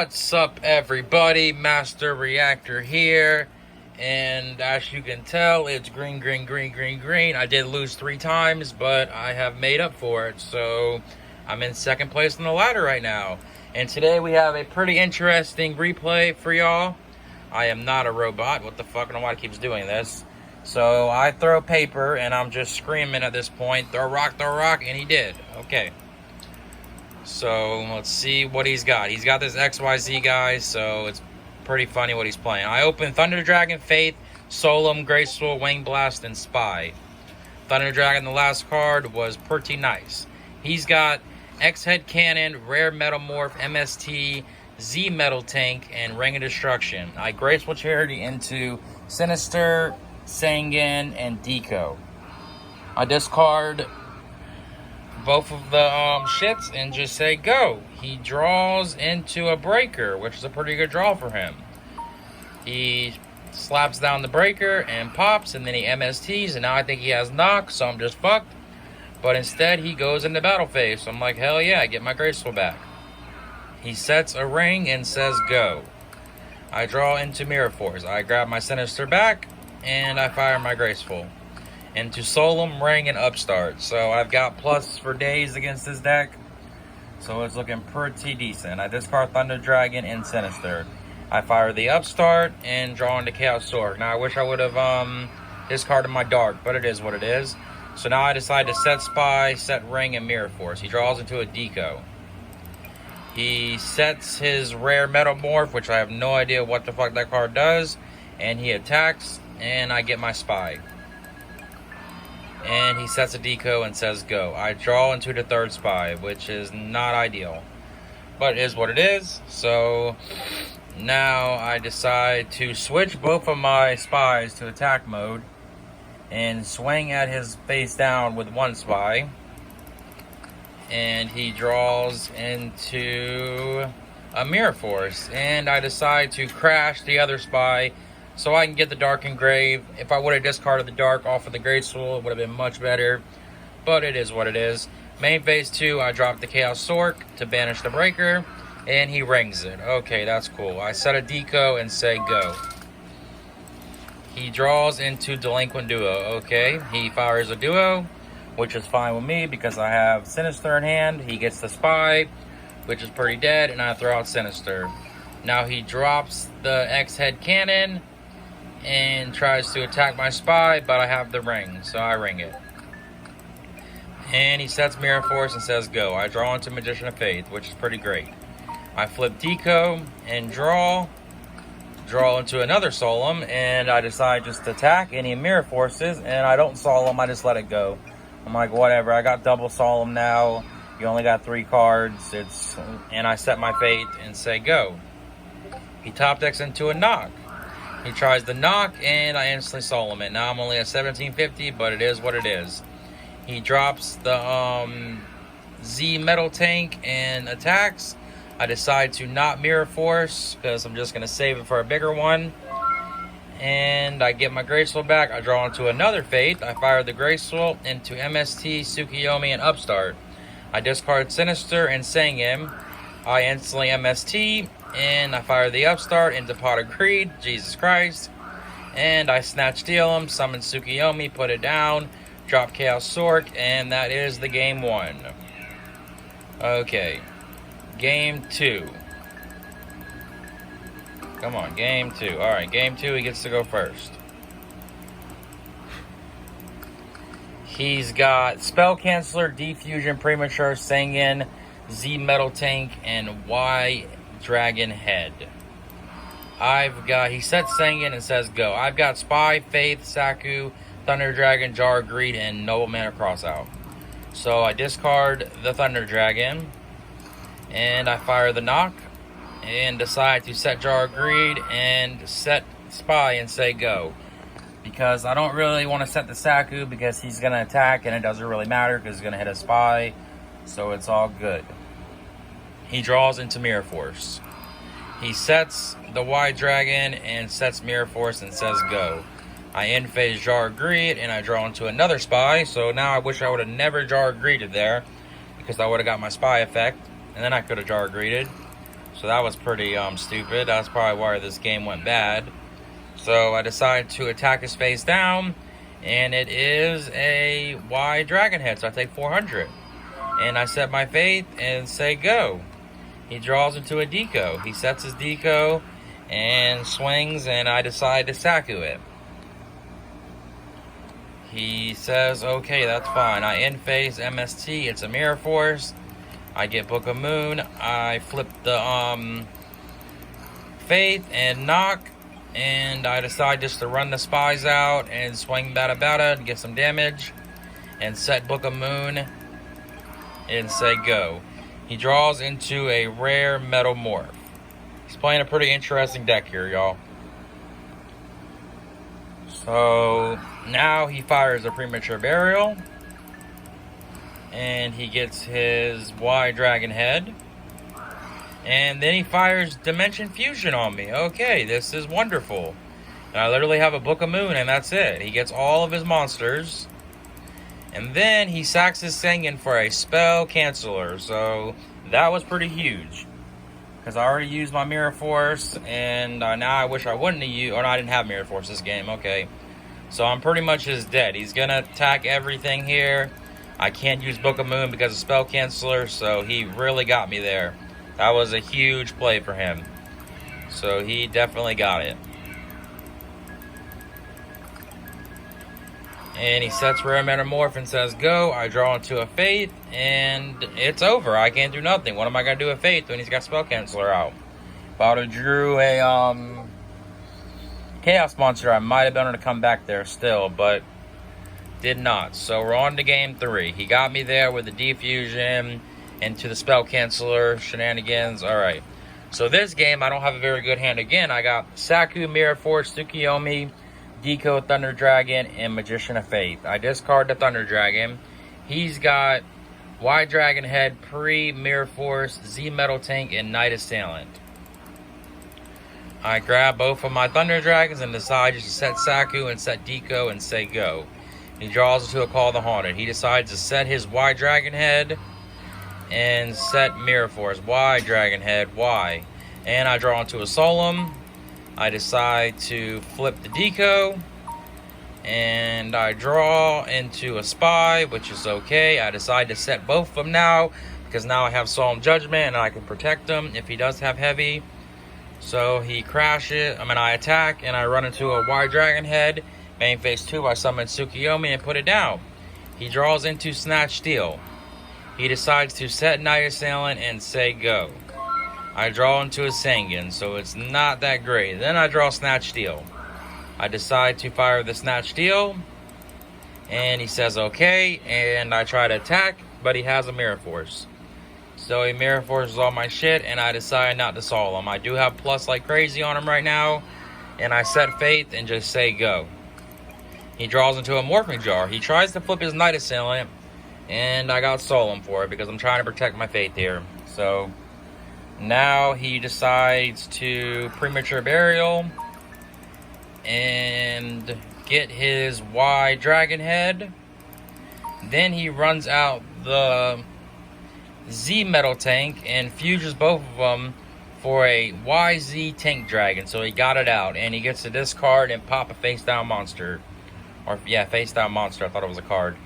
What's up, everybody? Master Reactor here, and as you can tell, it's green, green, green, green, green. I did lose 3 times, but I have made up for it, so I'm in second place on the ladder right now. And today we have a pretty interesting replay for y'all. I am not a robot. What the fuck? I don't know why it keeps doing this. So I throw paper, and I'm just screaming at this point, throw rock, and he did. Okay. So let's see what he's got. He's got this XyZ guy, so it's pretty funny what he's playing. I open Thunder Dragon, Faith, Solemn, Graceful, Wing Blast, and Spy. Thunder Dragon, the last card, was pretty nice. He's got X-Head Cannon, Rare Metamorph, MST, Z Metal Tank, and Ring of Destruction. I Graceful Charity into Sinister, Sangan, and Deco. I discard both of the shits and just say go. He draws into a breaker, which is a pretty good draw for him. He slaps down the breaker and pops, and then he MSTs, and now I think he has knock, so I'm just fucked. But instead he goes into battle phase, so I'm like, hell yeah, I get my Graceful back. He sets a ring and says go. I draw into Mirror Force. I grab my Sinister back and I fire my Graceful into Solemn, Ring, and Upstart. So I've got plus for days against this deck, so it's looking pretty decent. I discard Thunder Dragon and Sinister. I fire the Upstart and draw into Chaos Sword. Now I wish I would have discarded my Dark, but it is what it is. So now I decide to set Spy, set Ring, and Mirror Force. He draws into a Deco. He sets his Rare Metamorph, which I have no idea what the fuck that card does, and he attacks, and I get my Spy. And he sets a Deco and says go. I draw into the third Spy, which is not ideal, but it is what it is. So now I decide to switch both of my Spies to attack mode and swing at his face down with one Spy. And he draws into a Mirror Force, and I decide to crash the other Spy so I can get the Dark Engrave. If I would have discarded the Dark off of the Graceful, it would have been much better, but it is what it is. Main phase 2, I drop the Chaos Sork to banish the breaker, and he rings it. Okay, that's cool. I set a Deco and say go. He draws into Delinquent Duo. Okay, he fires a Duo, which is fine with me because I have Sinister in hand. He gets the Spy, which is pretty dead, and I throw out Sinister. Now he drops the X-Head Cannon and tries to attack my Spy, but I have the ring, so I ring it. And he sets Mirror Force and says go. I draw into Magician of Faith, which is pretty great. I flip Deco and draw into another Solemn, and I decide just to attack any Mirror Forces, and I don't Solemn, I just let it go. I'm like, whatever, I got double Solemn now, you only got 3 cards, and I set my Fate and say go. He top decks into a knock. He tries the knock, and I instantly Solemn it. Now I'm only at 1750, but it is what it is. He drops the Z Metal Tank and attacks. I decide to not Mirror Force, because I'm just going to save it for a bigger one. And I get my Graceful back. I draw into another Fate. I fire the Graceful into MST, Tsukiyomi, and Upstart. I discard Sinister and Sangan. I instantly MST, and I fire the Upstart into Pot of Greed, Jesus Christ. And I snatch steal him, summon Tsukiyomi, put it down, drop Chaos Sork, and that is the game 1. Okay, game 2. Come on, game 2. Alright, game 2, he gets to go first. He's got Spell Canceller, Defusion, Premature, Sangan, Z Metal Tank, and Y Dragon Head. He sets Sangan and says go. I've got Spy, Faith, Saku, Thunder Dragon, Jar of Greed, and Noble Mana Crossout. So I discard the Thunder Dragon, and I fire the knock, and decide to set Jar of Greed and set Spy and say go. Because I don't really want to set the Saku because he's going to attack, and it doesn't really matter because he's going to hit a Spy. So it's all good. He draws into Mirror Force. He sets the Y Dragon and sets Mirror Force and says go. I end phase Jar of Greed and I draw into another Spy. So now I wish I would have never Jar of Greeded there, because I would have got my Spy effect, and then I could have Jar of Greeded. So that was pretty stupid. That's probably why this game went bad. So I decided to attack his face down, and it is a Y dragon head. So I take 400, and I set my faith and say go. He draws into a deco. He sets his deco and swings, and I decide to Saku it. He says, okay, that's fine. I end phase MST. It's a Mirror Force. I get Book of Moon. I flip the Faith and knock. And I decide just to run the spies out and swing Bada Bada and get some damage. And set Book of Moon and say go. He draws into a rare Metal Morph. He's playing a pretty interesting deck here, y'all. So now he fires a Premature Burial. And he gets his Y Dragon Head. And then he fires Dimension Fusion on me. Okay, this is wonderful. And I literally have a Book of Moon, and that's it. He gets all of his monsters. And then he sacks his Sengen for a Spell Canceller. So that was pretty huge. Because I already used my Mirror Force, and now I wish I wouldn't have used... Or no, I didn't have Mirror Force this game. Okay. So I'm pretty much just dead. He's going to attack everything here. I can't use Book of Moon because of Spell Canceller, so he really got me there. That was a huge play for him. So he definitely got it. And he sets Rare Metamorph and says go. I draw into a Faith, and it's over. I can't do nothing. What am I going to do with Faith when he's got Spell Canceller out? If I would have drew a Chaos Monster, I might have been able to come back there still, but did not. So we're on to game 3. He got me there with the Defusion into the Spell Canceller shenanigans. Alright. So this game, I don't have a very good hand again. I got Saku, Mirror Force, Tsukiyomi, Deco, Thunder Dragon, and Magician of Faith. I discard the Thunder Dragon. He's got Y Dragon Head, Pre, Mirror Force, Z Metal Tank, and Night Assailant. I grab both of my Thunder Dragons and decide just to set Saku and set Deco and say go. He draws into a Call of the Haunted. He decides to set his Y Dragon Head and set Mirror Force. Y Dragon Head, Y. And I draw into a Solemn. I decide to flip the Deco. And I draw into a Spy, which is okay. I decide to set both of them now, because now I have Solemn Judgment and I can protect him if he does have heavy. So he crashes. I attack and I run into a Y Dragon Head. Main phase 2, I summon Tsukiyomi and put it down. He draws into Snatch Steel. He decides to set Night Assailant and say go. I draw into a Sengen, so it's not that great. Then I draw Snatch Steel. I decide to fire the Snatch Steel. And he says okay, and I try to attack, but he has a Mirror Force. So he Mirror Forces all my shit, and I decide not to solve him. I do have plus like crazy on him right now, and I set Faith and just say go. He draws into a Morphing Jar. He tries to flip his Night Assailant, and I got Solemn for it because I'm trying to protect my Faith here. So now he decides to Premature Burial and get his Y Dragon Head. Then he runs out the Z Metal Tank and fuses both of them for a YZ Tank Dragon. So he got it out, and he gets to discard and pop a face down monster. Or yeah, face down monster. I thought it was a card.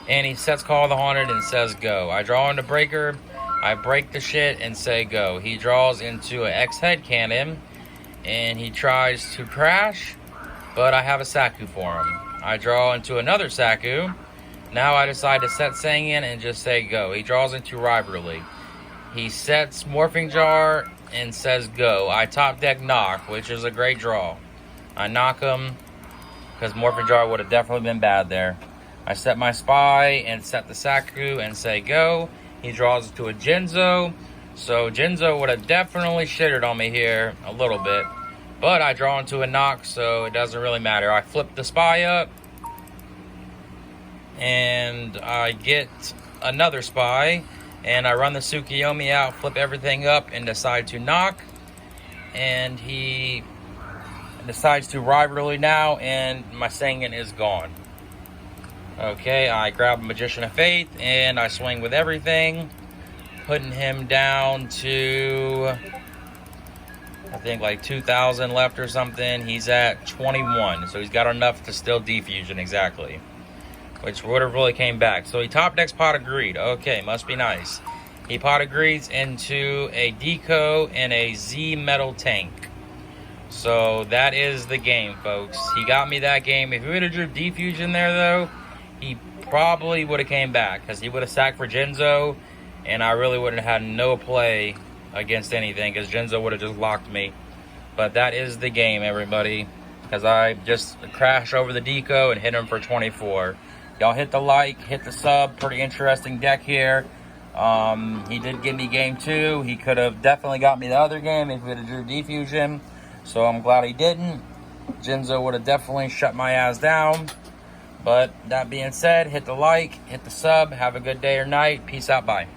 And he sets Call of the Haunted and says go. I draw into Breaker. I break the shit and say go. He draws into an X Head Cannon, and he tries to crash, but I have a Saku for him. I draw into another Saku. Now I decide to set Sengen and just say go. He draws into Rivalry. He sets Morphing Jar and says go. I top deck Knock, which is a great draw. I knock him because Morphing Jar would have definitely been bad there. I set my Spy and set the Saku and say go. He draws to a Jinzo. So Jinzo would have definitely shitted on me here a little bit. But I draw into a Knock, so it doesn't really matter. I flip the Spy up. And I get another Spy. And I run the Tsukiyomi out, flip everything up, and decide to knock. And he decides to Rivalry now, and my Sengen is gone. Okay, I grab Magician of Faith, and I swing with everything, putting him down to I think like 2,000 left or something. He's at 21, so he's got enough to still defusion exactly, which would have really came back. So he top decks Pot of Greed. Okay, must be nice. He Pot of Greeds into a Deco and a Z Metal Tank. So that is the game, folks. He got me that game. If he would have drew defusion there, though, he probably would have came back, because he would have sacked for Jinzo, and I really would have had no play against anything, because Jinzo would have just locked me. But that is the game, everybody, because I just crashed over the Deco and hit him for 24. Y'all hit the like, hit the sub. Pretty interesting deck here. He did give me game 2. He could have definitely got me the other game if he would have drew defusion, so I'm glad he didn't. Jinzo would have definitely shut my ass down. But that being said, hit the like, hit the sub. Have a good day or night. Peace out. Bye.